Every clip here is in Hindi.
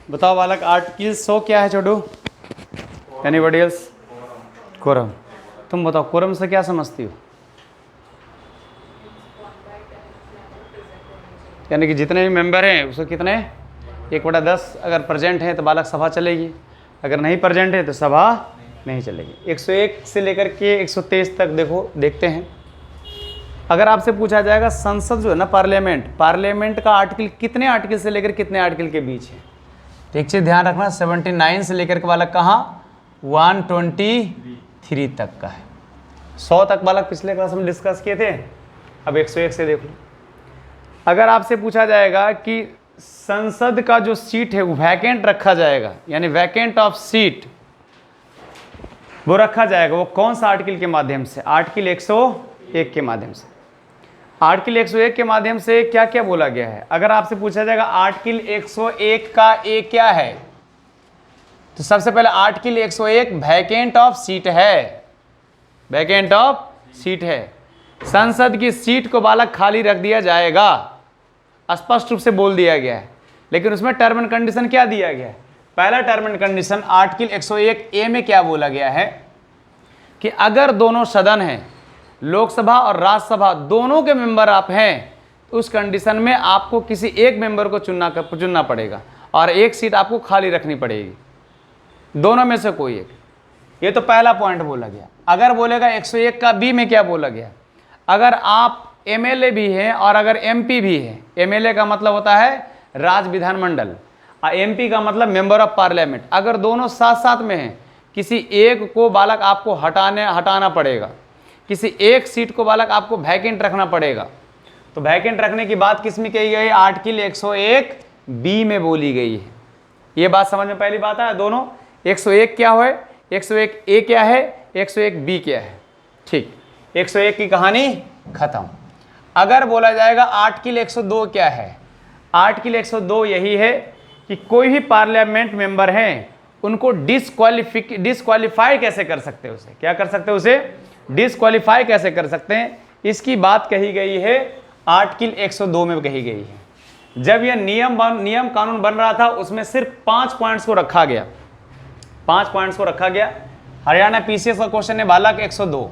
बताओ बालक, आर्टिकल 100 क्या है छोटू? Anybody else? कोरम। तुम बताओ कोरम से क्या समझती हो? यानी कि जितने भी मेंबर हैं उसको कितने 1/10 अगर प्रेजेंट हैं तो बालक सभा चलेगी, अगर नहीं प्रेजेंट है तो सभा नहीं चलेगी। 101 से लेकर के 123 तक देखते हैं। अगर आपसे पूछा जाएगा संसद जो है ना, पार्लियामेंट का आर्टिकल कितने आर्टिकल से लेकर कितने आर्टिकल के बीच है? तो एक चीज़ ध्यान रखना, 79 से लेकर के बालक कहाँ 123 तक का है। 100 तक बालक पिछले क्लास में डिस्कस किए थे। अब 101 से देख लो। अगर आपसे पूछा जाएगा कि संसद का जो सीट है वो वैकेंट रखा जाएगा, यानी वैकेंट ऑफ सीट वो रखा जाएगा, वो कौन सा आर्टिकल के माध्यम से? आर्टिकल 101 के माध्यम से। आर्टिकल 101 के माध्यम से क्या क्या बोला गया है? अगर आपसे पूछा जाएगा आर्टिकल 101 का ए क्या है, तो सबसे पहले आर्टिकल 101 वैकेंट ऑफ सीट है, वैकेंट ऑफ सीट है। संसद की सीट को बालक खाली रख दिया जाएगा, स्पष्ट रूप से बोल दिया गया है। लेकिन उसमें टर्म एंड कंडीशन क्या दिया गया है? पहला टर्म एंड कंडीशन आर्टिकल 101 ए में क्या बोला गया है कि अगर दोनों सदन हैं, लोकसभा और राज्यसभा दोनों के मेंबर आप हैं, तो उस कंडीशन में आपको किसी एक मेंबर को चुनना पड़ेगा और एक सीट आपको खाली रखनी पड़ेगी, दोनों में से कोई एक। ये तो पहला पॉइंट बोला गया। अगर बोलेगा 101 का बी में क्या बोला गया? अगर आप एमएलए भी हैं और अगर एमपी भी है, एमएलए का मतलब होता है राज्य विधानमंडल और एमपी का मतलब मेंबर ऑफ पार्लियामेंट, अगर दोनों साथ साथ में हैं, किसी एक को बालक आपको हटाना पड़ेगा, किसी एक सीट को बालक आपको वैकेंट रखना पड़ेगा। तो वैकेंट रखने की बात किस में कही गई? आर्टिकल 101 बी में बोली गई है। ये बात समझ में पहली बात है। दोनों 101 क्या है, 101 ए क्या है, 101 बी क्या है। ठीक, 101 की कहानी खत्म। अगर बोला जाएगा आर्टिकल 102 क्या है? आर्टिकल 102 यही है कि कोई भी पार्लियामेंट मेंबर हैं उनको डिस्क्वालीफाई कैसे कर सकते हैं, उसे क्या कर सकते हैं, उसे डिस्क्वालीफाई कैसे कर सकते हैं, इसकी बात कही गई है आर्टिकल 102 में कही गई है। जब यह नियम कानून बन रहा था उसमें सिर्फ 5 पॉइंट्स को रखा गया, 5 पॉइंट्स को रखा गया। हरियाणा पीसीएस का क्वेश्चन है बालक 102,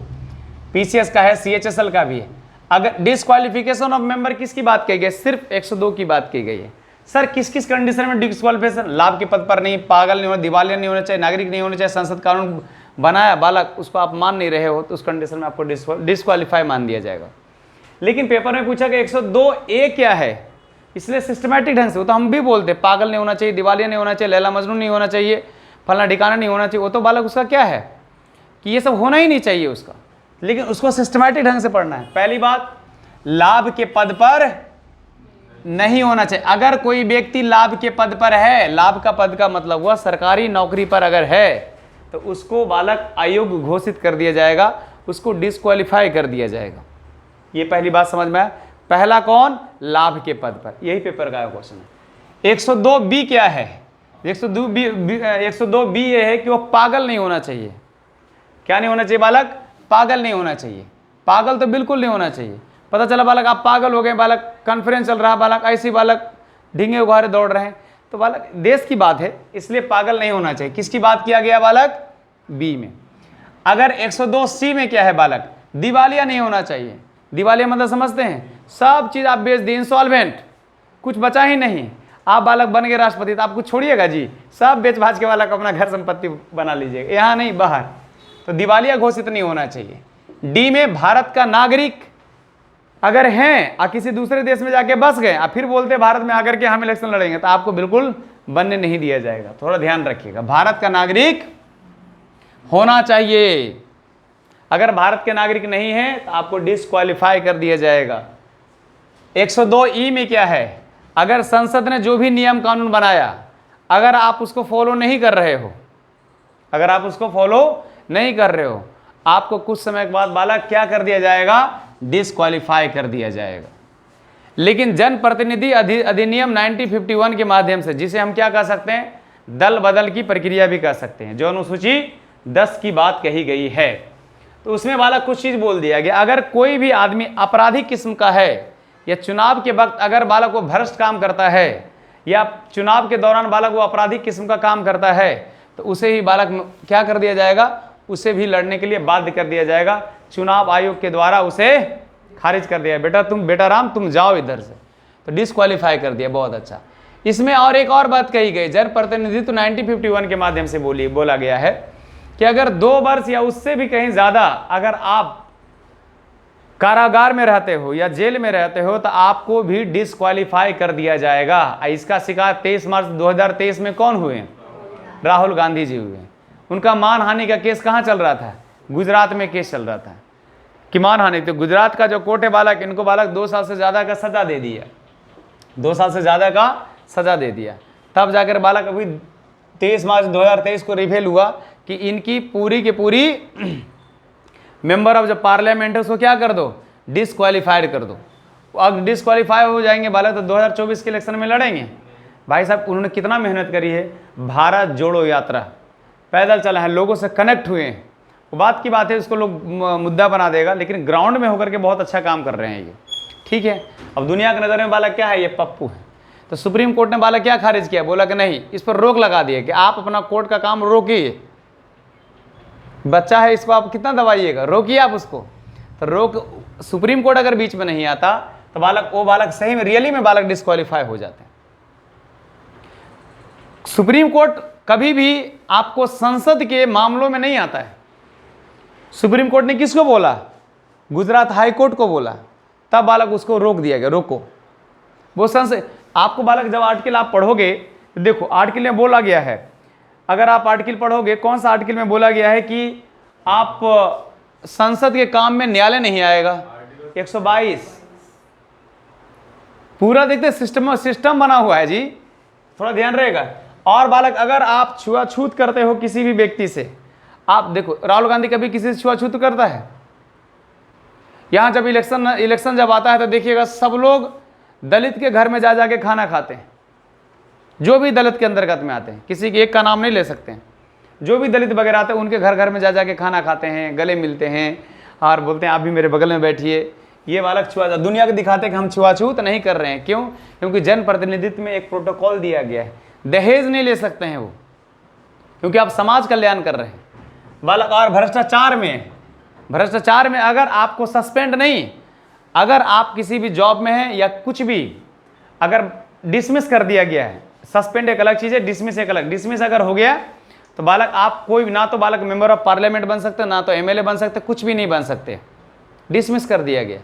पीसीएस का है, सीएचएसएल का भी है। अगर डिस्क्वालिफिकेशन ऑफ मेंबर किसकी बात की गई? सिर्फ 102 की बात की गई है। सर किस किस कंडीशन में डिस्क्वालिफिकेशन? लाभ के पद पर नहीं, पागल नहीं होना, दिवालिया नहीं होना चाहिए, नागरिक नहीं होना चाहिए, संसद कानून बनाया बालक उसको आप मान नहीं रहे हो, तो उस कंडीशन में आपको डिस्क्वालीफाई मान दिया जाएगा। लेकिन पेपर में पूछा कि 102 ए क्या है, इसलिए सिस्टमैटिक ढंग से, वो तो हम भी बोलते पागल नहीं होना चाहिए, दिवालिया नहीं होना चाहिए, लैला मजनू नहीं होना चाहिए, फलाना ठिकाना नहीं होना चाहिए, वो तो बालक उसका क्या है कि ये सब होना ही नहीं चाहिए उसका, लेकिन उसको सिस्टमैटिक ढंग से पढ़ना है। पहली बात, लाभ के पद पर नहीं होना चाहिए। अगर कोई व्यक्ति लाभ के पद पर है, लाभ का पद का मतलब हुआ सरकारी नौकरी पर अगर है, तो उसको बालक अयोग्य घोषित कर दिया जाएगा, उसको डिस्क्वालीफाई कर दिया जाएगा। ये पहली बात समझ में आया। पहला कौन? लाभ के पद पर, यही पेपर का क्वेश्चन है। 102 बी क्या है? 102 बी ये है कि वो पागल नहीं होना चाहिए। क्या नहीं होना चाहिए बालक? पागल नहीं होना चाहिए। पागल तो बिल्कुल नहीं होना चाहिए। पता चला बालक आप पागल हो गए, बालक कॉन्फ्रेंस चल रहा, बालक ऐसी बालक ढींगे उघारे दौड़ रहे हैं, तो बालक देश की बात है, इसलिए पागल नहीं होना चाहिए। किसकी बात किया गया बालक? बी में। अगर 102 सी में क्या है बालक? दिवालिया नहीं होना चाहिए। दिवालिया मतलब समझते हैं, सब चीज आप बेच दी, इंसॉल्वेंट, कुछ बचा ही नहीं। आप बालक बन गए राष्ट्रपति तो आप कुछ छोड़िएगा जी, सब बेच भाज के बालक अपना घर संपत्ति बना लीजिएगा, यहाँ नहीं बाहर। तो दिवालिया घोषित नहीं होना चाहिए। डी में भारत का नागरिक अगर हैं और किसी दूसरे देश में जाके बस गए और फिर बोलते भारत में आकर के हम इलेक्शन लड़ेंगे, तो आपको बिल्कुल बनने नहीं दिया जाएगा। थोड़ा ध्यान रखिएगा, भारत का नागरिक होना चाहिए। अगर भारत के नागरिक नहीं है तो आपको डिस्क्वालीफाई कर दिया जाएगा। 102 ई में क्या है? अगर संसद ने जो भी नियम कानून बनाया, अगर आप उसको फॉलो नहीं कर रहे हो, अगर आप उसको फॉलो नहीं कर रहे हो, आपको कुछ समय के बाद बालक क्या कर दिया जाएगा? डिस्क्वालीफाई कर दिया जाएगा। लेकिन जनप्रतिनिधि अधिनियम 1951 के माध्यम से, जिसे हम क्या कह सकते हैं? दल बदल की प्रक्रिया भी कह सकते हैं, जो अनुसूची 10 की बात कही गई है, तो उसमें बालक कुछ चीज बोल दिया गया। अगर कोई भी आदमी आपराधिक किस्म का है या चुनाव के वक्त अगर बालक को भ्रष्ट काम करता है या चुनाव के दौरान बालक वो आपराधिक किस्म का काम करता है तो उसे ही बालक क्या कर दिया जाएगा, उसे भी लड़ने के लिए बाध्य कर दिया जाएगा, चुनाव आयोग के द्वारा उसे खारिज कर दिया, बेटा राम तुम जाओ इधर से, तो डिस्क्वालीफाई कर दिया। बहुत अच्छा। इसमें और एक और बात कही गई, जन प्रतिनिधित्व 1951 के माध्यम से बोला गया है कि अगर 2 वर्ष या उससे भी कहीं ज्यादा अगर आप कारागार में रहते हो या जेल में रहते हो तो आपको भी डिस्क्वालीफाई कर दिया जाएगा। इसका शिकार 23 मार्च 2023 में कौन हुए? राहुल गांधी जी हुए। उनका मानहानि का केस कहाँ चल रहा था? गुजरात में केस चल रहा था कि मानहानि, तो गुजरात का जो कोर्ट है बालक, इनको बालक 2 साल से ज़्यादा का सज़ा दे दिया, 2 साल से ज़्यादा का सज़ा दे दिया। तब जाकर बालक अभी 23 मार्च 2023 को रिवील हुआ कि इनकी पूरी की पूरी मेंबर ऑफ जो पार्लियामेंट है उसको क्या कर दो, डिस्क्वालीफाइड कर दो। अब डिस्क्वालीफाई हो जाएंगे बालक तो 2024 के इलेक्शन में लड़ेंगे। भाई साहब उन्होंने कितना मेहनत करी है, भारत जोड़ो यात्रा, पैदल चला है, लोगों से कनेक्ट हुए हैं, वो बात की बात है, उसको लोग मुद्दा बना देगा, लेकिन ग्राउंड में होकर के बहुत अच्छा काम कर रहे हैं ये, ठीक है। अब दुनिया की नज़र में बालक क्या है, ये पप्पू है। तो सुप्रीम कोर्ट ने बालक क्या खारिज किया, बोला कि नहीं, इस पर रोक लगा दिया कि आप अपना कोर्ट का काम रोकिए, बच्चा है इसको आप कितना दबाइएगा, रोकिए आप उसको। तो रोक सुप्रीम कोर्ट अगर बीच में नहीं आता तो वो बालक सही में रियली में बालक डिस्क्वालीफाई हो जाते हैं। सुप्रीम कोर्ट कभी भी आपको संसद के मामलों में नहीं आता है। सुप्रीम कोर्ट ने किसको बोला, गुजरात हाई कोर्ट को बोला, तब बालक उसको रोक दिया गया, रोको वो संसद। आपको बालक जब आर्टिकल आप पढ़ोगे, देखो आर्टिकल में बोला गया है, अगर आप आर्टिकल पढ़ोगे, कौन सा आर्टिकल में बोला गया है कि आप संसद के काम में न्यायालय नहीं आएगा, 122 पूरा देखते सिस्टम बना हुआ है जी, थोड़ा ध्यान रहेगा। और बालक अगर आप छुआछूत करते हो किसी भी व्यक्ति से, आप देखो राहुल गांधी कभी किसी से छुआछूत करता है? यहां जब इलेक्शन जब आता है तो देखिएगा सब लोग दलित के घर में जा जाके खाना खाते हैं, जो भी दलित के अंतर्गत में आते हैं, किसी के एक का नाम नहीं ले सकते हैं, जो भी दलित वगैरह आते हैं उनके घर घर में जा जाके खाना खाते हैं, गले मिलते हैं और बोलते हैं आप भी मेरे बगल में बैठिए। ये बालक दुनिया को दिखाते हैं कि हम छुआछूत नहीं कर रहे हैं। क्यों? क्योंकि जन प्रतिनिधित्व में एक प्रोटोकॉल दिया गया है, दहेज नहीं ले सकते हैं वो, क्योंकि आप समाज कल्याण कर रहे हैं बालक। और भ्रष्टाचार में अगर आपको सस्पेंड नहीं, अगर आप किसी भी जॉब में हैं या कुछ भी अगर डिसमिस कर दिया गया है, सस्पेंड एक अलग चीज़ है, डिसमिस एक अलग, डिसमिस अगर हो गया तो बालक आप कोई ना तो बालक मेंबर ऑफ पार्लियामेंट बन सकते, ना तो एमएलए बन सकते, कुछ भी नहीं बन सकते, डिसमिस कर दिया गया।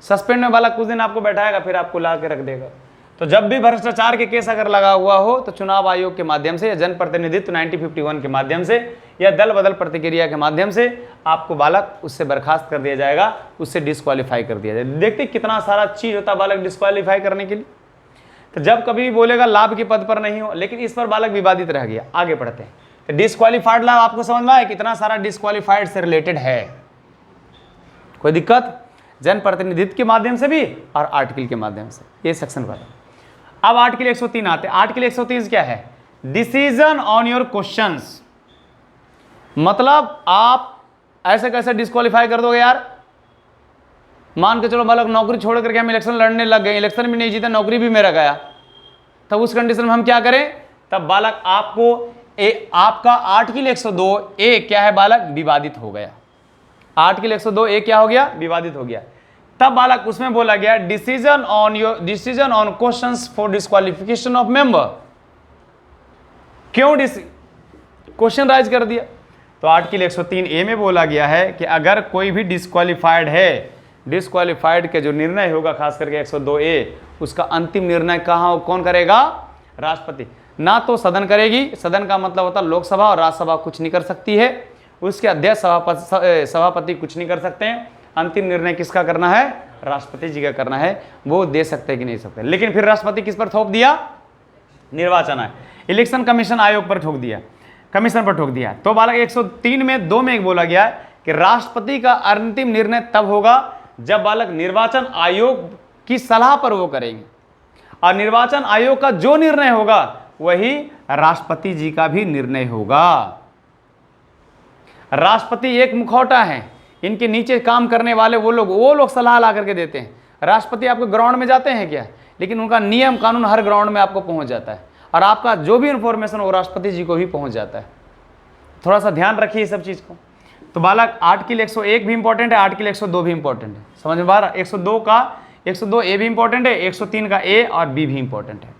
सस्पेंड में बालक कुछ दिन आपको बैठाएगा, फिर आपको ला के रख देगा। तो जब भी भ्रष्टाचार के केस अगर लगा हुआ हो तो चुनाव आयोग के माध्यम से या जन प्रतिनिधित्व 1951 के माध्यम से या दल बदल प्रतिक्रिया के माध्यम से आपको बालक उससे बर्खास्त कर दिया जाएगा, उससे डिस्क्वालीफाई कर दिया जाएगा। देखते कितना सारा चीज होता है बालक डिस्क्वालीफाई करने के लिए। तो जब कभी भी बोलेगा लाभ के पद पर नहीं हो, लेकिन इस पर बालक विवादित रह गया। आगे पढ़ते हैं। तो डिस्क्वालीफाइड लाभ आपको समझ में आया कितना सारा डिस्क्वालीफाइड से रिलेटेड है, कोई दिक्कत? जन प्रतिनिधित्व के माध्यम से भी और आर्टिकल के माध्यम से, ये सेक्शन पर। अब आर्टिकल 103 आते हैं। आर्टिकल 130 क्या है? Decision on your questions. मतलब आप ऐसे कैसे डिस्क्वालीफाई कर दोगे यार? मान के चलो बालक नौकरी छोड़ करके हम इलेक्शन लड़ने लग गए, इलेक्शन भी नहीं जीते, नौकरी भी मेरा गया, तब उस कंडीशन में हम क्या करें? तब बालक आपको आपका आर्टिकल 102A क्या है बालक? विवादित हो गया। आर्टिकल 102A क्या हो गया? विवादित हो गया। तब बालक उसमें बोला गया decision on questions for disqualification of member. क्यों क्वेश्चन राइज कर दिया? तो आर्टिकल 103A में बोला गया है कि अगर कोई भी डिस्क्वालीफाइड है, डिस्क्वालीफाइड के जो निर्णय होगा खास करके 102A, उसका अंतिम निर्णय कहाँ कौन करेगा? राष्ट्रपति। ना तो सदन करेगी, सदन का मतलब होता है लोकसभा, और राज्यसभा कुछ नहीं कर सकती है, उसके अध्यक्ष सभापति कुछ नहीं कर सकते हैं। अंतिम निर्णय किसका करना है? राष्ट्रपति जी का करना है, वो दे सकते हैं कि नहीं सकते। लेकिन फिर राष्ट्रपति किस पर थोप दिया? निर्वाचन आयोग, इलेक्शन कमीशन आयोग पर ठोक दिया, कमीशन पर ठोक दिया। तो बालक 103 में 2 में बोला गया कि राष्ट्रपति का अंतिम निर्णय तब होगा जब बालक निर्वाचन आयोग की सलाह पर वो करेंगे, और निर्वाचन आयोग का जो निर्णय होगा वही राष्ट्रपति जी का भी निर्णय होगा। राष्ट्रपति एक मुखौटा है, इनके नीचे काम करने वाले वो लोग सलाह ला करके देते हैं। राष्ट्रपति आपके ग्राउंड में जाते हैं क्या? लेकिन उनका नियम कानून हर ग्राउंड में आपको पहुंच जाता है और आपका जो भी इंफॉर्मेशन वो राष्ट्रपति जी को भी पहुंच जाता है। थोड़ा सा ध्यान रखिए इस सब चीज़ को। तो बालक आर्टिकल 101 भी इंपॉर्टेंट है, आर्टिकल 102 भी इंपॉर्टेंट है, समझ में आ रहा? 102 ए भी इंपॉर्टेंट है, 103 का ए और बी भी इंपॉर्टेंट है।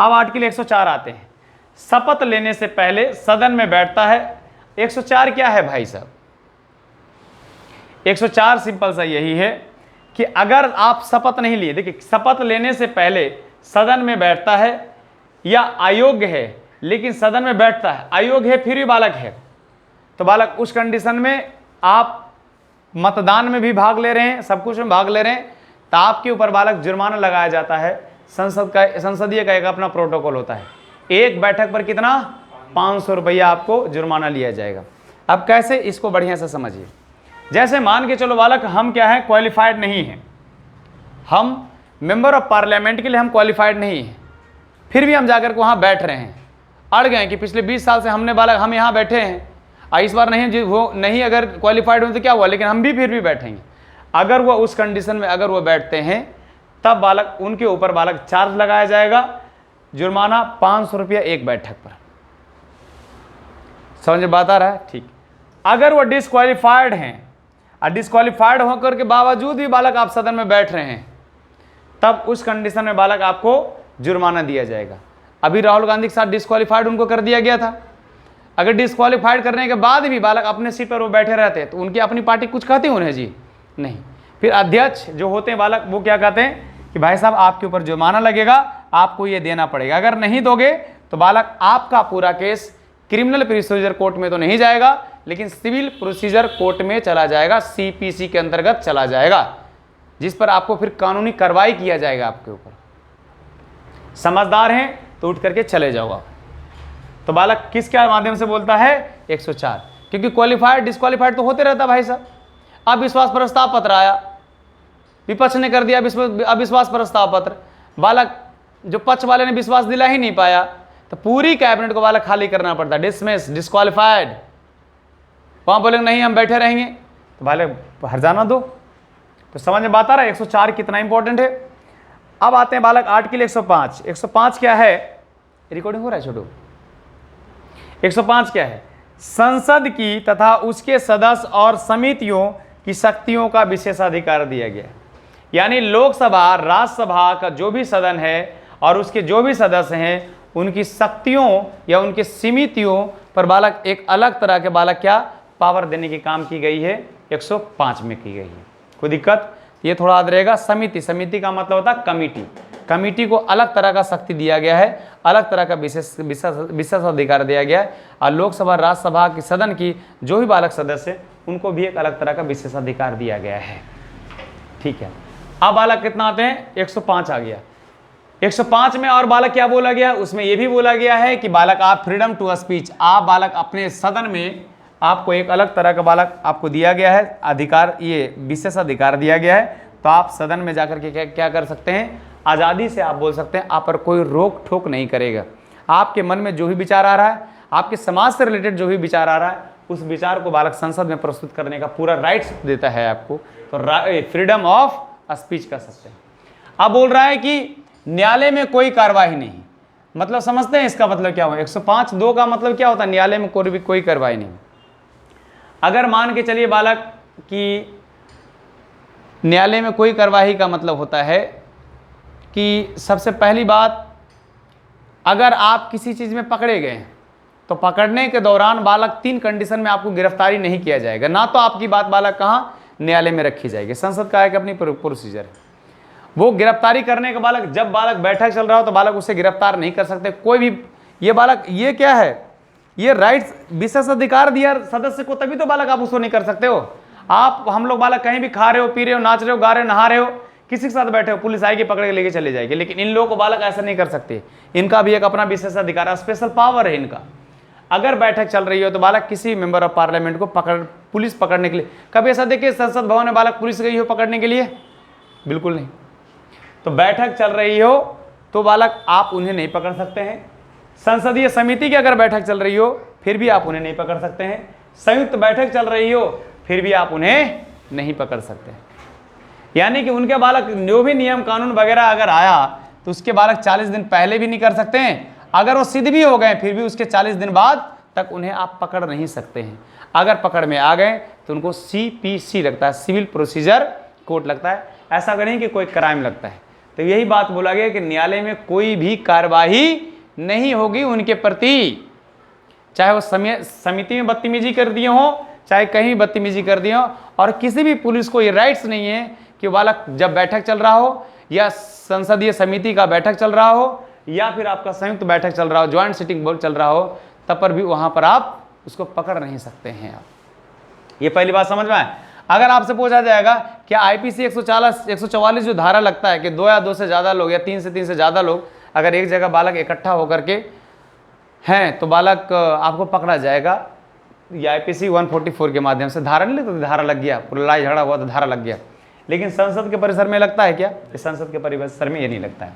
अब आर्टिकल 104 आते हैं। शपथ लेने से पहले सदन में बैठता है। 104 क्या है भाई साहब? 104 सिंपल सा यही है कि अगर आप शपथ नहीं लिए, देखिए शपथ लेने से पहले सदन में बैठता है या अयोग्य है लेकिन सदन में बैठता है, अयोग्य है फिर भी बालक है, तो बालक उस कंडीशन में आप मतदान में भी भाग ले रहे हैं, सब कुछ में भाग ले रहे हैं, तो आपके ऊपर बालक जुर्माना लगाया जाता है। संसदीय का एक अपना प्रोटोकॉल होता है, एक बैठक पर कितना 500 रुपया आपको जुर्माना लिया जाएगा। अब कैसे, इसको बढ़िया से समझिए। जैसे मान के चलो बालक हम क्या है, क्वालिफाइड नहीं हैं, हम मेंबर ऑफ पार्लियामेंट के लिए हम क्वालिफाइड नहीं हैं, फिर भी हम जाकर के वहाँ बैठ रहे हैं, अड़ गए कि पिछले 20 साल से हमने बालक हम यहाँ बैठे हैं, इस बार नहीं वो नहीं अगर क्वालिफाइड हो तो क्या हुआ, लेकिन हम भी फिर भी बैठेंगे। अगर वो उस कंडीशन में अगर वो बैठते हैं तब बालक उनके ऊपर बालक चार्ज लगाया जाएगा, जुर्माना 500 रुपया एक बैठक पर। समझ में बात आ रहा है? ठीक। अगर वो डिस्क्वालीफाइड हैं और डिस्क्वालीफाइड होकर के बावजूद भी बालक आप सदन में बैठ रहे हैं, तब उस कंडीशन में बालक आपको जुर्माना दिया जाएगा। अभी राहुल गांधी के साथ डिस्क्वालीफाइड उनको कर दिया गया था। अगर डिस्क्वालीफाइड करने के बाद भी बालक अपने सीट पर वो बैठे रहते हैं तो उनकी अपनी पार्टी कुछ कहती है उन्हें? जी नहीं। फिर अध्यक्ष जो होते हैं बालक वो क्या कहते हैं कि भाई साहब आपके ऊपर जुर्माना लगेगा, आपको ये देना पड़ेगा, अगर नहीं दोगे तो बालक आपका पूरा केस क्रिमिनल प्रोसीजर कोर्ट में तो नहीं जाएगा लेकिन सिविल प्रोसीजर कोर्ट में चला जाएगा, सीपीसी के अंतर्गत चला जाएगा, जिस पर आपको फिर कानूनी कार्रवाई किया जाएगा आपके ऊपर। समझदार हैं तो उठ करके चले जाओ आप। तो बालक किसके माध्यम से बोलता है? 104, क्योंकि क्वालिफाइड डिस्क्वालीफाइड तो होते रहता भाई साहब। अविश्वास प्रस्ताव पत्र आया, विपक्ष ने कर दिया अविश्वास प्रस्ताव पत्र, बालक जो पक्ष वाले ने विश्वास दिला ही नहीं पाया तो पूरी कैबिनेट को बालक खाली करना पड़ता, डिसमिस, डिस्क्वालीफाइड। वहां बोलेंगे नहीं हम बैठे रहेंगे तो बालक हर्जाना दो। तो समझ में बात आ रहा है 104 कितना इंपॉर्टेंट है। अब आते हैं बालक आर्टिकल 105। 105 क्या है? रिकॉर्डिंग हो रहा है छोटू? 105 क्या है? संसद की तथा उसके सदस्य और समितियों की शक्तियों का विशेषाधिकार दिया गया। यानी लोकसभा राज्यसभा का जो भी सदन है और उसके जो भी सदस्य हैं उनकी शक्तियों या उनके समितियों पर बालक एक अलग तरह के बालक क्या पावर देने की काम की गई है, 105 में की गई है। कोई दिक्कत? ये थोड़ा याद रहेगा। समिति, समिति का मतलब होता है कमिटी, कमिटी को अलग तरह का शक्ति दिया गया है, अलग तरह का विशेष अधिकार दिया गया है। और लोकसभा राज्यसभा की सदन की जो भी बालक सदस्य उनको भी एक अलग तरह का विशेषाधिकार दिया गया है। ठीक है। अब बालक कितना आते हैं? 105 आ गया। 105 में और बालक क्या बोला गया? उसमें यह भी बोला गया है कि बालक आप फ्रीडम टू स्पीच, आप बालक अपने सदन में आपको एक अलग तरह का बालक आपको दिया गया है अधिकार, ये विशेष अधिकार दिया गया है। तो आप सदन में जाकर के क्या कर सकते हैं? आज़ादी से आप बोल सकते हैं, आप पर कोई रोक ठोक नहीं करेगा। आपके मन में जो भी विचार आ रहा है, आपके समाज से रिलेटेड जो भी विचार आ रहा है, उस विचार को बालक संसद में प्रस्तुत करने का पूरा राइट्स देता है आपको। तो फ्रीडम ऑफ स्पीच कर सकते हैं। अब बोल रहा है कि न्यायालय में कोई कार्रवाई नहीं, मतलब समझते हैं इसका मतलब क्या हुआ? 105(2) का मतलब क्या होता है? न्यायालय में कोई कार्रवाई नहीं। अगर मान के चलिए बालक कि न्यायालय में कोई कार्रवाई का मतलब होता है कि सबसे पहली बात, अगर आप किसी चीज़ में पकड़े गए तो पकड़ने के दौरान बालक 3 कंडीशन में आपको गिरफ्तारी नहीं किया जाएगा। ना तो आपकी बात बालक कहाँ न्यायालय में रखी जाएगी, संसद का एक अपनी प्रोसीजर है। वो गिरफ्तारी करने के बालक जब बालक बैठक चल रहा हो तो बालक उसे गिरफ्तार नहीं कर सकते कोई भी। ये बालक ये क्या है? ये राइट्स विशेष अधिकार दिया सदस्य को, तभी तो बालक आप उसको नहीं कर सकते हो। आप हम लोग बालक कहीं भी खा रहे हो, पी रहे हो, नाच रहे हो, गा रहे हो, नहा रहे हो, किसी के साथ बैठे हो, पुलिस आएगी पकड़ के लेके चले जाएगी, लेकिन इन लोगों को बालक ऐसा नहीं कर सकते। इनका भी एक अपना विशेष अधिकार है, स्पेशल पावर है इनका। अगर बैठक चल रही हो तो बालक किसी मेंबर ऑफ पार्लियामेंट को पुलिस पकड़ने के लिए, कभी ऐसा देखिए संसद भवन में बालक पुलिस गई हो पकड़ने के लिए? बिल्कुल नहीं। तो बैठक चल रही हो तो बालक आप उन्हें नहीं पकड़ सकते हैं। संसदीय समिति की अगर बैठक चल रही हो फिर भी आप उन्हें नहीं पकड़ सकते हैं। संयुक्त बैठक चल रही हो फिर भी आप उन्हें नहीं पकड़ सकते हैं। यानी कि उनके बालक जो भी नियम कानून वगैरह अगर आया तो उसके बालक 40 दिन पहले भी नहीं कर सकते हैं, अगर वो सिद्ध भी हो गए फिर भी उसके 40 दिन बाद तक उन्हें आप पकड़ नहीं सकते हैं। अगर पकड़ में आ गए तो उनको CPC लगता है, सिविल प्रोसीजर कोड लगता है, ऐसा नहीं कि कोई क्राइम लगता है। तो यही बात बोला गया कि न्यायालय में कोई भी कार्यवाही नहीं होगी उनके प्रति, चाहे वो समिति में बदतमीजी कर दिए हो, चाहे कहीं बदतमीजी कर दिए हो, और किसी भी पुलिस को ये राइट्स नहीं है कि बालक जब बैठक चल रहा हो या संसदीय समिति का बैठक चल रहा हो या फिर आपका संयुक्त बैठक चल रहा हो, ज्वाइंट सिटिंग बोर्ड चल रहा हो, तब पर भी वहां पर आप उसको पकड़ नहीं सकते हैं। आप ये पहली बात समझ में आए। अगर आपसे पूछा जाएगा कि IPC 144 जो धारा लगता है कि 2 या 2 से ज़्यादा लोग या 3 से ज़्यादा लोग अगर एक जगह बालक इकट्ठा होकर के हैं तो बालक आपको पकड़ा जाएगा, ये IPC 144 के माध्यम से। धारा नहीं लगता, धारा लग गया, पूरा लड़ाई झगड़ा हुआ तो धारा लग गया, लेकिन संसद के परिसर में लगता है क्या? इस संसद के परिसर में ये नहीं लगता है।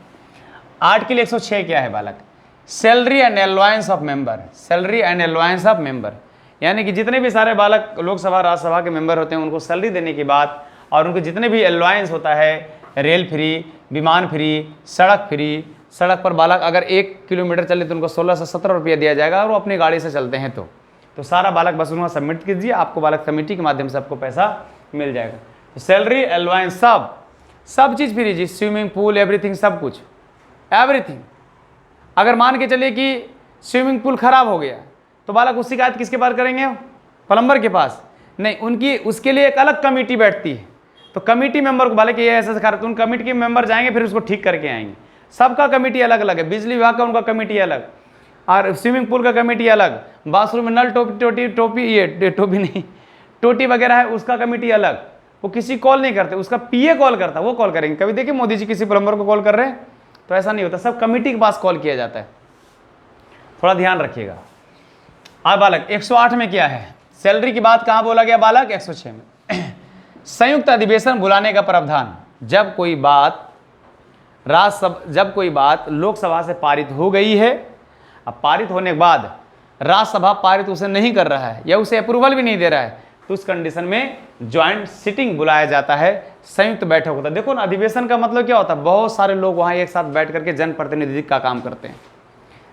आर्टिकल 106 क्या है बालक? Salary and allowance of member, salary and allowance of member, यानी कि जितने भी सारे बालक लोकसभा राज्यसभा के मेंबर होते हैं उनको सैलरी देने की बात, और उनको जितने भी एलवांस होता है, रेल फ्री, विमान फ्री, सड़क फ्री, सड़क पर बालक अगर 1 किलोमीटर चले तो उनको 16 से 17 रुपया दिया जाएगा, और वो अपनी गाड़ी से चलते हैं तो सारा बालक बस उन्होंने सबमिट कीजिए, आपको बालक कमेटी के माध्यम से आपको पैसा मिल जाएगा। तो सैलरी एलवांस सब चीज़ फ्री जी, स्विमिंग पूल एवरीथिंग, सब कुछ एवरीथिंग। अगर मान के चलिए कि स्विमिंग पूल खराब हो गया तो बालक उसकी शिकायत किसके पास करेंगे? प्लम्बर के पास नहीं, उनकी उसके लिए एक अलग कमेटी बैठती है, तो कमेटी मेंबर को बालक ये ऐसा खराब, तो उन कमेटी के मेंबर जाएंगे फिर उसको ठीक करके आएंगे। सबका कमेटी अलग अलग है, बिजली विभाग का उनका कमेटी अलग, और स्विमिंग पूल का कमेटी अलग, बाथरूम में नल टोटी वगैरह है उसका कमेटी अलग। वो किसी कॉल नहीं करते, उसका PA कॉल करता, वो कॉल करेंगे। कभी देखिए मोदी जी किसी प्लम्बर को कॉल कर रहे हैं तो ऐसा नहीं होता, सब कमेटी के पास कॉल किया जाता है, थोड़ा ध्यान रखिएगा। अब बालक 108 में क्या है? सैलरी की बात कहाँ बोला गया बालक? 106 में। संयुक्त अधिवेशन बुलाने का प्रावधान, जब कोई बात लोकसभा से पारित हो गई है, अब पारित होने के बाद राज्यसभा पारित उसे नहीं कर रहा है या उसे अप्रूवल भी नहीं दे रहा है, तो उस कंडीशन में ज्वाइंट सिटिंग बुलाया जाता है, संयुक्त बैठक होता है। देखो ना, अधिवेशन का मतलब क्या होता है? बहुत सारे लोग वहां एक साथ बैठ करके जनप्रतिनिधि का काम करते हैं,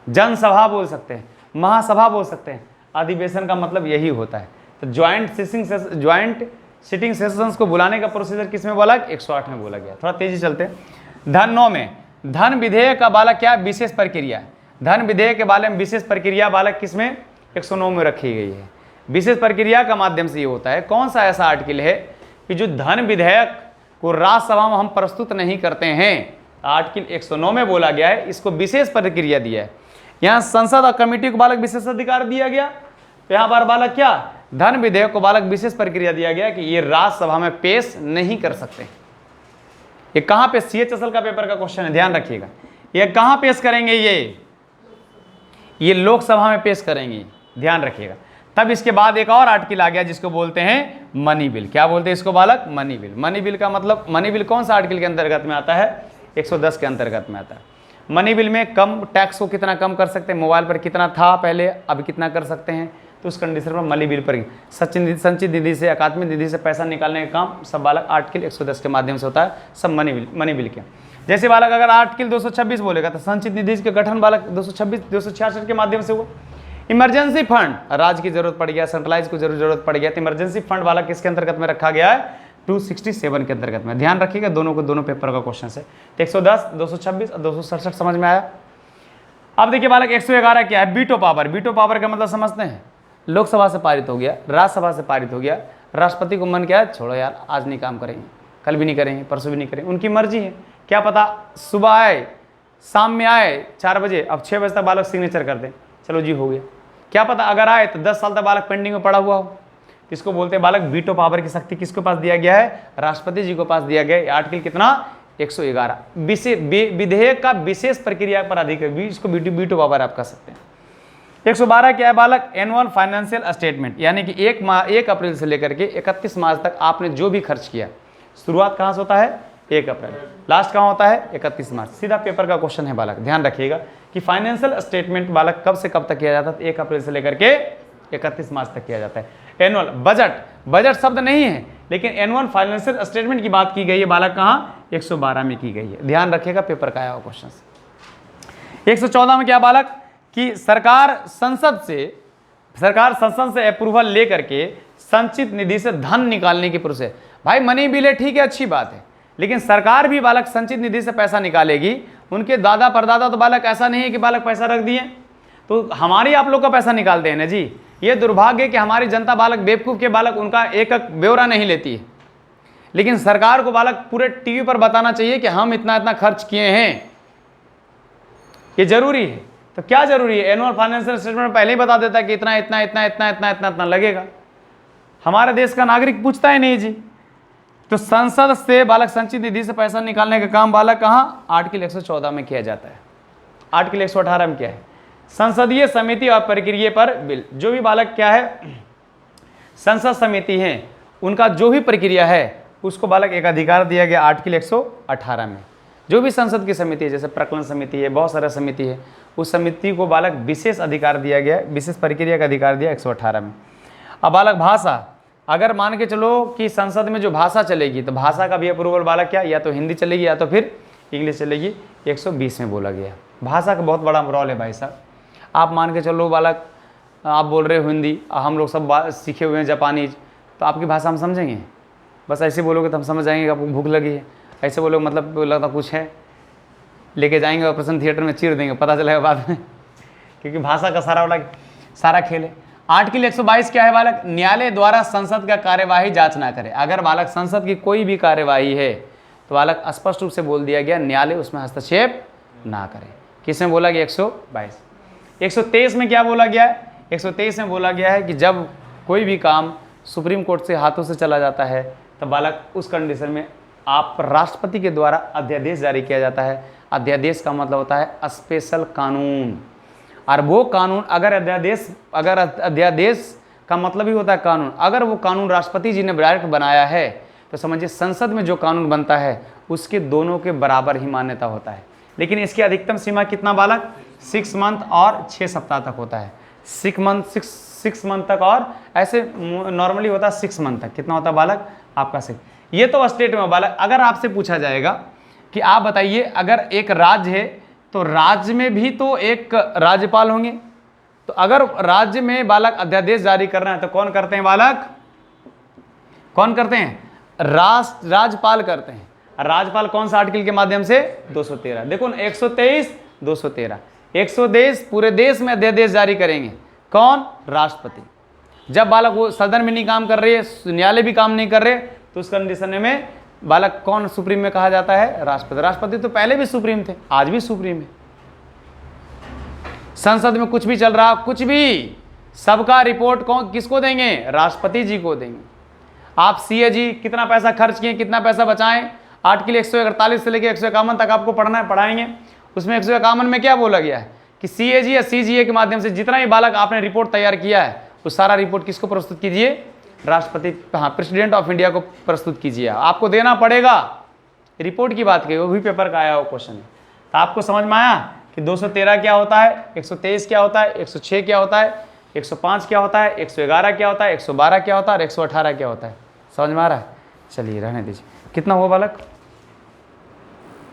जनसभा बोल सकते हैं, महासभा बोल सकते हैं, अधिवेशन का मतलब यही होता है। तो ज्वाइंट सिटिंग सेशंस को बुलाने का प्रोसीजर किस में बोला? 108 में बोला गया। थोड़ा तेजी चलते हैं। धन 9 में धन विधेयक का बालक क्या? विशेष प्रक्रिया। धन विधेयक के बारे में विशेष प्रक्रिया बालक किसमें? 109 में रखी गई है। विशेष प्रक्रिया का माध्यम से ये होता है, कौन सा ऐसा आर्टिकल है कि जो धन विधेयक को राज्यसभा में हम प्रस्तुत नहीं करते हैं, आर्टिकल 109 में बोला गया है, इसको विशेष प्रक्रिया दिया है। यहाँ संसद और कमेटी को बालक विशेष अधिकार दिया गया, तो यहाँ पर बालक क्या? धन विधेयक को बालक विशेष प्रक्रिया दिया गया कि ये राज्यसभा में पेश नहीं कर सकते। ये कहाँ पे? CHSL का पेपर का क्वेश्चन है, ध्यान रखिएगा। ये कहाँ पेश करेंगे? ये लोकसभा में पेश करेंगे, ध्यान रखिएगा। तब इसके बाद एक और आर्टिकल आ गया जिसको बोलते हैं मनी बिल। क्या बोलते हैं इसको बालक? Money bill. मनी बिल का मतलब, मनी बिल कौन सा आर्टिकल के अंतर्गत में आता है? 110 के अंतर्गत में आता है। मनी बिल में कम टैक्स को कितना कम कर सकते हैं, मोबाइल पर कितना था पहले, अब कितना कर सकते हैं, तो उस कंडीशन पर मनी बिल पर संचित निधि से, अकादमिक निधि से पैसा निकालने का काम सब बालक आर्टिकल 110 के माध्यम से होता है, सब मनी बिल के। जैसे बालक अगर आर्टिकल 226 बोलेगा तो संचित निधि के गठन बालक 266 के माध्यम से हुआ। इमरजेंसी फंड, राज्य की जरूरत पड़ गया, सेंट्रलाइज को जरूरत पड़ गया, तो इमरजेंसी फंड वाला किसके अंतर्गत में रखा गया है? 267 के अंतर्गत में। ध्यान रखिएगा, दोनों पेपर का क्वेश्चन है। 110, 226 और 267 समझ में आया। अब देखिए बालक 111 क्या है? बीटो पावर। बीटो पावर का मतलब समझते हैं? लोकसभा से पारित हो गया, राज्यसभा से पारित हो गया, राष्ट्रपति को मन क्या है? छोड़ो यार, आज नहीं काम करेंगे, कल भी नहीं करेंगे, परसों भी नहीं करेंगे, उनकी मर्जी है। क्या पता सुबह आए, शाम में आए 4 बजे, अब 6 बजे तक बालक सिग्नेचर कर दें, चलो जी हो गया। क्या पता अगर आए तो 10 साल तक बालक पेंडिंग में पड़ा हुआ हो, इसको बोलते हैं बालक वीटो पावर की शक्ति किसके पास दिया गया है? राष्ट्रपति जी को पास दिया गया है। आर्टिकल कितना? 111। विधेयक का विशेष प्रक्रिया पर अधिकार, इसको वीटो पावर आप कह सकते हैं। 112 क्या है बालक? एनुअल फाइनेंशियल स्टेटमेंट, यानी कि 1 अप्रैल से लेकर के 31 मार्च तक आपने जो भी खर्च किया, शुरुआत कहाँ से होता है? 1 अप्रैल, लास्ट कहाँ होता है? 31 मार्च। सीधा पेपर का क्वेश्चन है बालक, ध्यान रखिएगा कि फाइनेंशियल स्टेटमेंट बालक कब से कब तक किया जाता है? 1 अप्रैल से लेकर के 31 मार्च तक किया जाता है। एनुअल बजट, बजट शब्द नहीं है, लेकिन एनुअल फाइनेंशियल स्टेटमेंट की बात की गई है बालक कहाँ 112 में की गई है। ध्यान रखिएगा, पेपर का आया हुआ क्वेश्चन। 114 में क्या बालक कि सरकार संसद से अप्रूवल लेकर के संचित निधि से धन निकालने की प्रोसेस। भाई मनी बिल है, ठीक है, अच्छी बात है, लेकिन सरकार भी बालक संचित निधि से पैसा निकालेगी। उनके दादा परदादा तो बालक ऐसा नहीं है कि बालक पैसा रख दिए तो हमारी आप लोग का पैसा निकालते हैं ना जी। ये दुर्भाग्य है कि हमारी जनता बालक बेवकूफ़ के बालक उनका एक एक ब्यौरा नहीं लेती है, लेकिन सरकार को बालक पूरे टीवी पर बताना चाहिए कि हम इतना इतना खर्च किए हैं, ये जरूरी है। तो क्या जरूरी है, एनुअल फाइनेंशियल स्टेटमेंट पहले ही बता देता है कि इतना इतना इतना इतना इतना इतना इतना लगेगा। हमारे देश का नागरिक पूछता है नहीं जी। तो संसद से बालक संचित निधि से पैसा निकालने का काम बालक कहाँ आर्टिकल 114 में किया जाता है। आर्टिकल 118 में क्या है, संसदीय समिति और प्रक्रिया पर बिल। जो भी बालक क्या है संसद समिति है उनका जो भी प्रक्रिया है उसको बालक एक अधिकार दिया गया आर्टिकल 118 में। जो भी संसद की समिति है, जैसे प्रकलन समिति है, बहुत सारा समिति है, उस समिति को बालक विशेष अधिकार दिया गया, विशेष प्रक्रिया का अधिकार दिया 118 में। अब बालक भाषा, अगर मान के चलो कि संसद में जो भाषा चलेगी तो भाषा का भी अप्रूवल बालक क्या या तो हिंदी चलेगी या तो फिर इंग्लिश चलेगी। 120 में बोला गया। भाषा का बहुत बड़ा रोल है भाई साहब। आप मान के चलो बालक आप बोल रहे हो हिंदी, हम लोग सब सीखे हुए हैं जापानीज, तो आपकी भाषा हम समझेंगे? बस ऐसे बोलोगे तो हम समझ जाएंगे कि आपको भूख लगी है। ऐसे बोलोगे मतलब लगता कुछ है, लेके जाएंगे ऑपरेशन थिएटर में चीर देंगे, पता चलेगा बाद में, क्योंकि भाषा का सारा खेल है। आर्टिकल 122 क्या है बालक, न्यायालय द्वारा संसद का कार्यवाही जांच ना करे। अगर बालक संसद की कोई भी कार्यवाही है तो बालक स्पष्ट रूप से बोल दिया गया न्यायालय उसमें हस्तक्षेप ना करे। किसमें बोला गया 122। 123 में क्या बोला गया है, 123 में बोला गया है कि जब कोई भी काम सुप्रीम कोर्ट से हाथों से चला जाता है तो बालक उस कंडीशन में आप राष्ट्रपति के द्वारा अध्यादेश जारी किया जाता है। अध्यादेश का मतलब होता है स्पेशल कानून, और वो कानून अगर अध्यादेश का मतलब ही होता है कानून, अगर वो कानून राष्ट्रपति जी ने डायरेक्ट बनाया है तो समझिए संसद में जो कानून बनता है उसके दोनों के बराबर ही मान्यता होता है। लेकिन इसकी अधिकतम सीमा कितना बालक 6 मंथ और 6 सप्ताह तक होता है। 6 मंथ तक, और ऐसे नॉर्मली होता है 6 मंथ तक। कितना होता है बालक आपका 6। ये तो स्टेट में बालक। अगर आपसे पूछा जाएगा कि आप बताइए अगर एक राज्य है तो राज्य में भी तो एक राज्यपाल होंगे, तो अगर राज्य में बालक अध्यादेश जारी करना है तो कौन करते हैं बालक, कौन करते हैं, राज्यपाल करते हैं। राज्यपाल कौन सा आर्टिकल के माध्यम से 213। देखो ना 123 213 120 पूरे देश में अध्यादेश जारी करेंगे कौन, राष्ट्रपति। जब बालक वो सदन में नहीं काम कर रही है, न्यायालय भी काम नहीं कर रहे, तो उस कंडीशन में बालक कौन सुप्रीम में कहा जाता है, राष्ट्रपति। राष्ट्रपति तो पहले भी सुप्रीम थे, आज भी सुप्रीम है। संसद में कुछ भी चल रहा, कुछ भी, सबका रिपोर्ट कौन किसको देंगे, राष्ट्रपति जी को देंगे। आप सीएजी कितना पैसा खर्च किए, कितना पैसा बचाएं, आर्टिकल 148 से लेकर 151 तक आपको पढ़ना है, पढ़ाएंगे। उसमें 151 में क्या बोला गया है कि सीएजी या सीजीए के माध्यम से जितना ही बालक आपने रिपोर्ट तैयार किया है वो सारा रिपोर्ट किसको प्रस्तुत कीजिए, राष्ट्रपति, हाँ, प्रेसिडेंट ऑफ इंडिया को प्रस्तुत कीजिए। आपको देना पड़ेगा। रिपोर्ट की बात करिए, वो भी पेपर का आया हुआ क्वेश्चन है। तो आपको समझ में आया कि 213 क्या होता है, 123 क्या होता है, 106 क्या होता है, 105 क्या होता है, 111 क्या होता है, 112 क्या होता है और 118 क्या होता है। समझ में आ रहा है? चलिए रहने दीजिए। कितना हुआ बालक?